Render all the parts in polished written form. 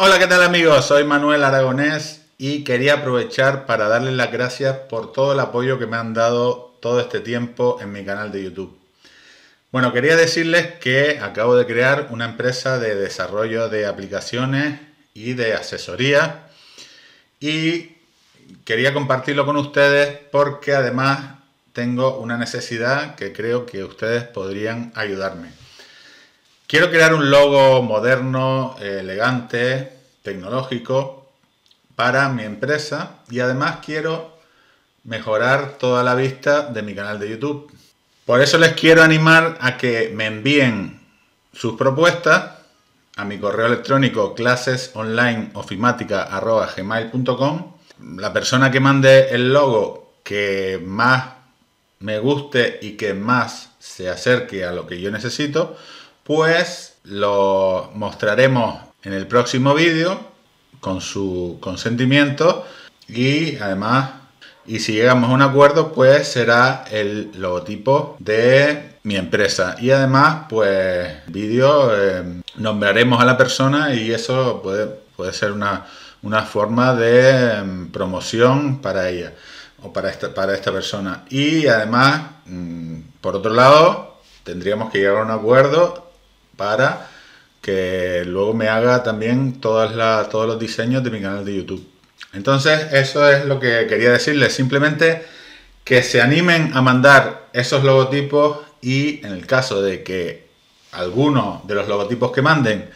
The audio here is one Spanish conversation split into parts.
Hola, ¿qué tal amigos? Soy Manuel Aragonés y quería aprovechar para darles las gracias por todo el apoyo que me han dado todo este tiempo en mi canal de YouTube. Bueno, quería decirles que acabo de crear una empresa de desarrollo de aplicaciones y de asesoría y quería compartirlo con ustedes porque además tengo una necesidad que creo que ustedes podrían ayudarme. Quiero crear un logo moderno, elegante, tecnológico para mi empresa y además quiero mejorar toda la vista de mi canal de YouTube. Por eso les quiero animar a que me envíen sus propuestas a mi correo electrónico clasesonlineofimática@gmail.com. La persona que mande el logo que más me guste y que más se acerque a lo que yo necesito, pues lo mostraremos en el próximo vídeo con su consentimiento y además, y si llegamos a un acuerdo, pues será el logotipo de mi empresa. Y además, pues vídeo, nombraremos a la persona y eso puede ser una forma de promoción para ella o para esta persona. Y además, por otro lado, tendríamos que llegar a un acuerdo para que luego me haga también todos los diseños de mi canal de YouTube. Entonces, eso es lo que quería decirles. Simplemente que se animen a mandar esos logotipos y en el caso de que alguno de los logotipos que manden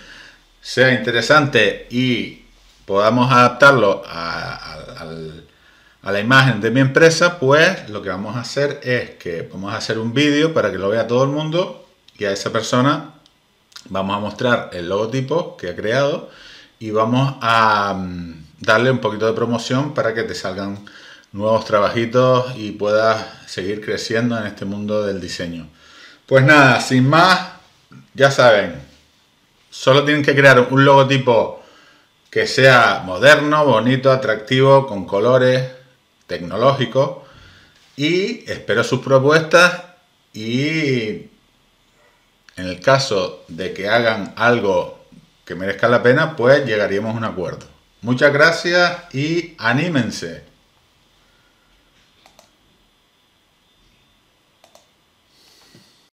sea interesante y podamos adaptarlo a la imagen de mi empresa, pues lo que vamos a hacer es que vamos a hacer un vídeo para que lo vea todo el mundo y a esa persona vamos a mostrar el logotipo que ha creado y vamos a darle un poquito de promoción para que te salgan nuevos trabajitos y puedas seguir creciendo en este mundo del diseño. Pues nada, sin más, ya saben, solo tienen que crear un logotipo que sea moderno, bonito, atractivo, con colores, tecnológicos, y espero sus propuestas y en el caso de que hagan algo que merezca la pena, pues llegaríamos a un acuerdo. Muchas gracias y anímense.